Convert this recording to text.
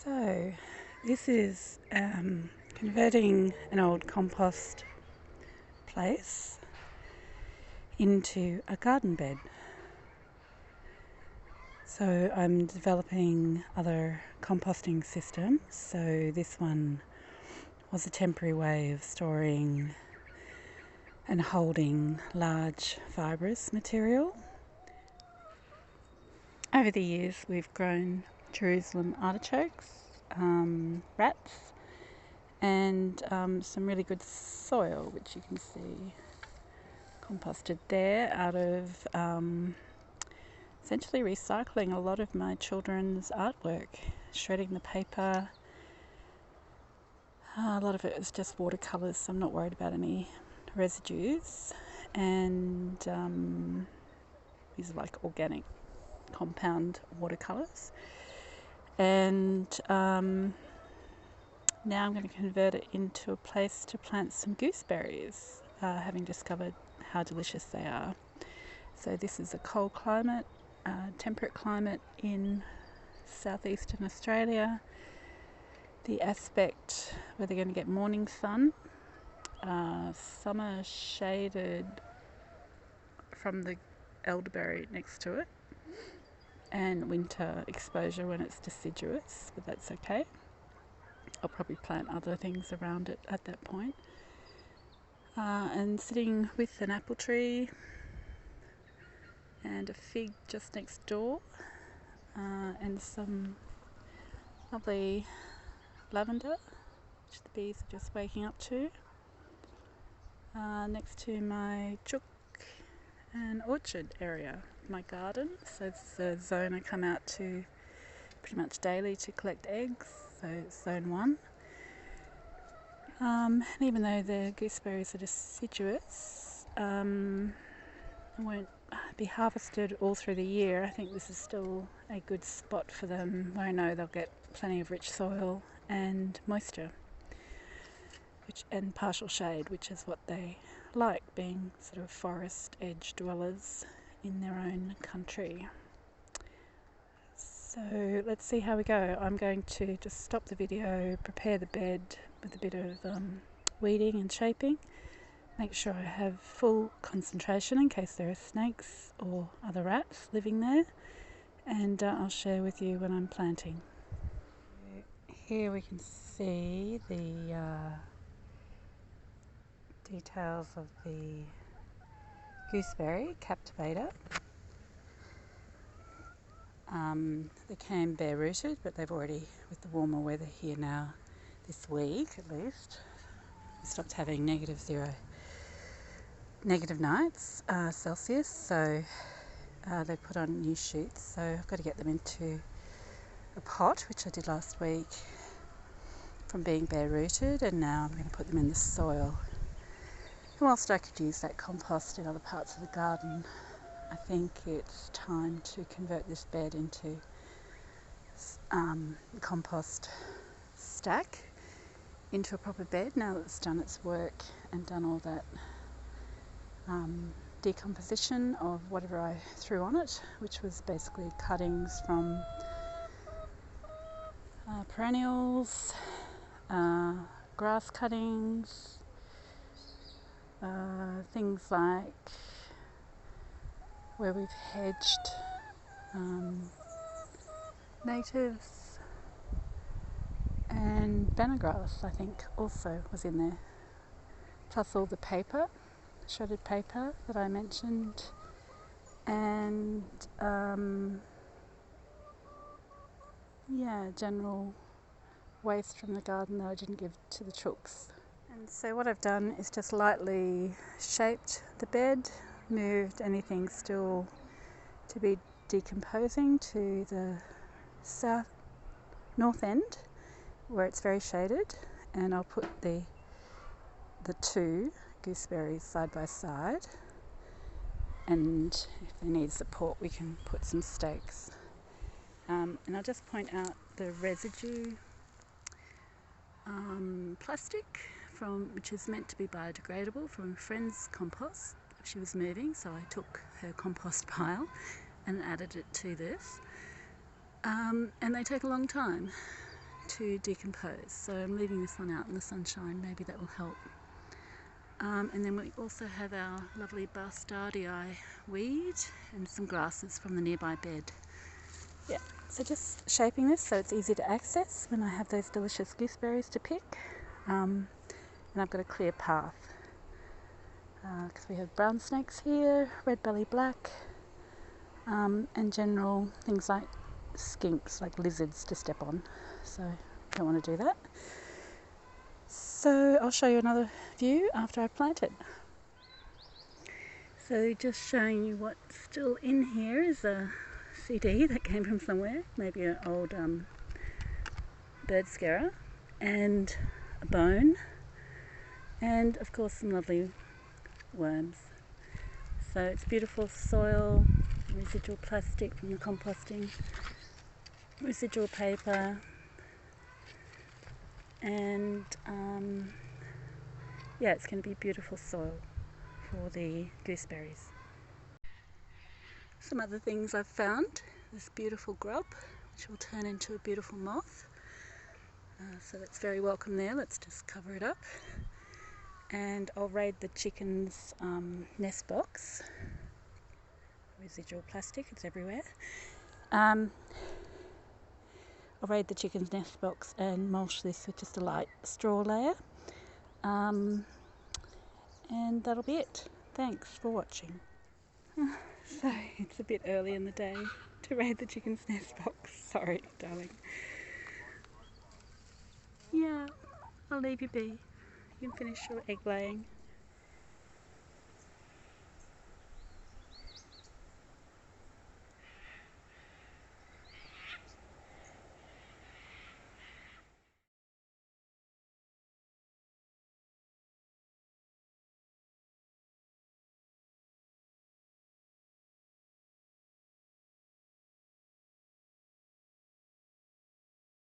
So this is converting an old compost place into a garden bed. So I'm developing other composting systems. So this one was a temporary way of storing and holding large fibrous material. Over the years we've grown Jerusalem artichokes, rats, and some really good soil, which you can see composted there out of essentially recycling a lot of my children's artwork, shredding the paper. A lot of it is just watercolours, so I'm not worried about any residues, and these are like organic compound watercolours. And now I'm going to convert it into a place to plant some gooseberries, having discovered how delicious they are. So this is a cold climate, temperate climate in southeastern Australia. The aspect where they're going to get morning sun, summer shaded from the elderberry next to it, and winter exposure when it's deciduous, but that's okay. I'll probably plant other things around it at that point. And sitting with an apple tree and a fig just next door, and some lovely lavender, which the bees are just waking up to, next to my chook and orchard area, my garden. So it's a zone I come out to pretty much daily to collect eggs, so it's zone 1. And even though the gooseberries are deciduous, won't be harvested all through the year, I think this is still a good spot for them, where I know they'll get plenty of rich soil and moisture, and partial shade, which is what they like, being sort of forest edge dwellers in their own country. So let's see how we go. I'm going to just stop the video, prepare the bed with a bit of weeding and shaping, make sure I have full concentration in case there are snakes or other rats living there, and I'll share with you when I'm planting. Here we can see the details of the gooseberry captivator. They came bare rooted, but they've already, with the warmer weather here now, this week at least, we stopped having negative nights Celsius, so they put on new shoots. So I've got to get them into a pot, which I did last week, from being bare rooted, and now I'm going to put them in the soil. And whilst I could use that compost in other parts of the garden, I think it's time to convert this bed into the compost stack into a proper bed, now that it's done its work and done all that decomposition of whatever I threw on it, which was basically cuttings from perennials, grass cuttings, things like where we've hedged natives, and banner grass I think also was in there, plus all the paper, shredded paper that I mentioned, and general waste from the garden that I didn't give to the chooks. And so what I've done is just lightly shaped the bed, moved anything still to be decomposing to the north end where it's very shaded, and I'll put the two gooseberries side by side, and if they need support we can put some stakes. And I'll just point out the residue plastic which is meant to be biodegradable, from a friend's compost. She was moving, so I took her compost pile and added it to this, and they take a long time to decompose. So I'm leaving this one out in the sunshine, maybe that will help. And then we also have our lovely bastardii weed and some grasses from the nearby bed. Yeah, so just shaping this so it's easy to access when I have those delicious gooseberries to pick. And I've got a clear path because we have brown snakes here, red belly black, and general things like skinks, like lizards to step on. So don't want to do that. So I'll show you another view after I've planted. So just showing you what's still in here is a CD that came from somewhere, maybe an old bird scarer, and a bone, and of course some lovely worms. So it's beautiful soil, residual plastic from the composting, residual paper, and yeah, it's going to be beautiful soil for the gooseberries. Some other things I've found: this beautiful grub, which will turn into a beautiful moth. So that's very welcome there. Let's just cover it up. And I'll raid the chickens' nest box. Residual plastic, it's everywhere. I'll raid the chickens' nest box and mulch this with just a light straw layer. And that'll be it. Thanks for watching. So it's a bit early in the day to raid the chickens' nest box. Sorry, darling. Yeah, I'll leave you be. You can finish your egg laying.